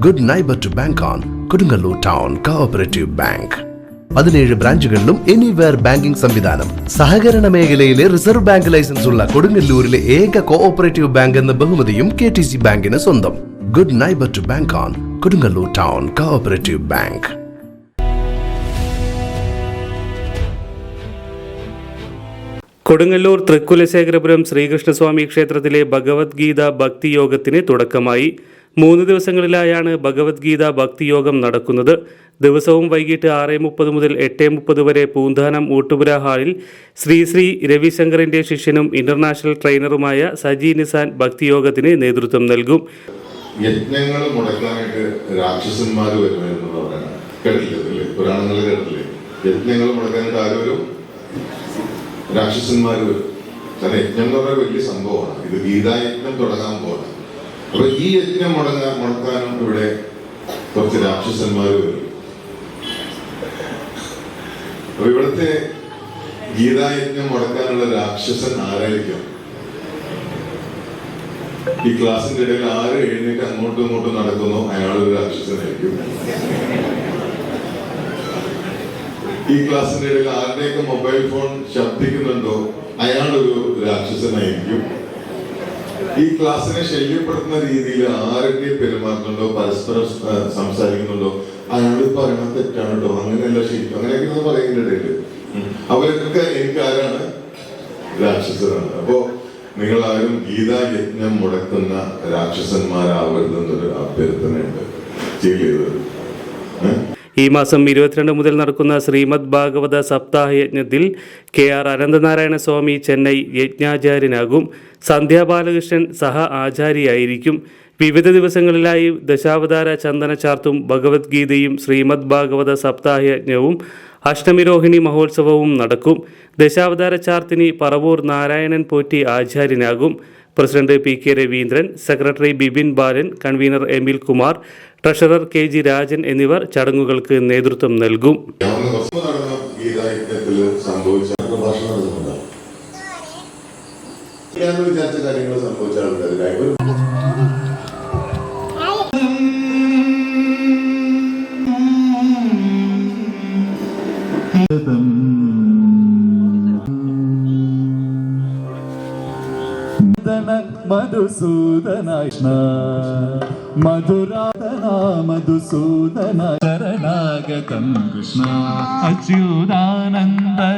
Good neighbour to bank on Kodungallur town cooperative bank. 17 ബ്രാഞ്ചുകളിലും anywhere banking സംവിധാനം. സഹകരണ മേഖലയിലെ റിസർവ് ബാങ്ക് ലൈസൻസ് ഉള്ള കൊടുങ്ങല്ലൂരിലെ ഏക കോഓപ്പറേറ്റീവ് ബാങ്ക് എന്ന ബഹുമതിയും KTC ബാങ്കിന് സ്വന്തം. Good neighbour to bank on Kodungallur town cooperative bank. Kodungallur Thrikkulasekharapuram Sreekrishnaswamy ക്ഷേത്രത്തിലെ ഭഗവത്ഗീത ഭക്തിയോഗത്തിന് തുടക്കമായി. 3 ദിവസങ്ങളിലായാണ് ഭഗവത്ഗീത ഭക്തിയോഗം നടക്കുന്നത്. ദിവസവും വൈകിട്ട് 6:30 മുതൽ 8:30 വരെ പൂന്താനം ഊട്ടുപുര ഹാളിൽ ശ്രീ രവിശങ്കറിന്റെ ശിഷ്യനും ഇന്റർനാഷണൽ ട്രെയിനറുമായ സജി നിസാൻ ഭക്തിയോഗത്തിന് നേതൃത്വം നൽകും. യജ്ഞങ്ങൾ മുടക്കാനായിട്ട് രാക്ഷസന്മാർ വരുമെന്ന് പറയാൻ കേട്ടില്ലേ? പുരാണങ്ങൾ കേട്ടില്ലേ? യജ്ഞങ്ങൾ മുടക്കാനായിട്ട് ആരും രാക്ഷസന്മാർ വരും. കാരണം യജ്ഞം എന്ന് പറഞ്ഞാൽ വലിയ സംഭവമാണ്. ഇത് ഗീതായജ്ഞം തുടങ്ങാൻ പോകണം. അപ്പൊ ഈ യജ്ഞം മുടക്കാനും ഇവിടെ കുറച്ച് രാക്ഷസന്മാർ വരും. അപ്പൊ ഇവിടുത്തെ ഗീതായജ്ഞം മുടക്കാനുള്ള രാക്ഷസൻ ആരായിരിക്കും? ഈ ക്ലാസിന്റെ ഇടയിൽ ആര് എഴുന്നേറ്റ് അങ്ങോട്ടും ഇങ്ങോട്ടും നടക്കുന്നു അയാളൊരു രാക്ഷസനായിരിക്കും. ഈ ക്ലാസിന്റെ ഇടയിൽ ആരുടെയൊക്കെ മൊബൈൽ ഫോൺ ശബ്ദിക്കുന്നുണ്ടോ അയാളൊരു രാക്ഷസനായിരിക്കും. ഈ ക്ലാസ്സിനെ ശല്യപ്പെടുത്തുന്ന രീതിയിൽ ആരൊക്കെ പെരുമാറുന്നുണ്ടോ, പരസ്പരം സംസാരിക്കുന്നുണ്ടോ, അയാൾ പറയുന്നത് തെറ്റാണ് കേട്ടോ, അങ്ങനെയല്ല ശരിക്കും, അങ്ങനെയൊക്കെ പറയുന്നതിന്റെ ഇടയിൽ അവരൊക്കെ എനിക്ക് ആരാണ്? രാക്ഷസനാണ്. അപ്പോ നിങ്ങൾ ആരും ഗീതായജ്ഞം മുടക്കുന്ന രാക്ഷസന്മാരാവരുതെന്നൊരു അഭ്യർത്ഥനയുണ്ട്. ചെയ്തത് ഈ മാസം 22 മുതൽ നടക്കുന്ന ശ്രീമദ് ഭാഗവത സപ്താഹ യജ്ഞത്തിൽ KR അനന്തനാരായണ സ്വാമി ചെന്നൈ യജ്ഞാചാര്യനാകും. സന്ധ്യാ ബാലകൃഷ്ണൻ സഹ ആചാര്യയായിരിക്കും. വിവിധ ദിവസങ്ങളിലായി ദശാവതാര ചന്ദന ചാർത്തും ഭഗവത്ഗീതയും ശ്രീമദ് ഭാഗവത സപ്താഹ യജ്ഞവും അഷ്ടമിരോഹിണി മഹോത്സവവും നടക്കും. ദശാവതാര ചാർത്തിനി പറവൂർ നാരായണൻ പോറ്റി ആചാര്യനാകും. President PK Raveendran, secretary Bipin Balan, convener Emil Kumar, treasurer KG Rajan എന്നിവർ ചടങ്ങുകൾക്ക് നേതൃത്വം നൽകും. മധുസൂദന മധുരാധന മധുസൂദന ശരണാഗതം കൃഷ്ണ അച്യുതാനന്ദ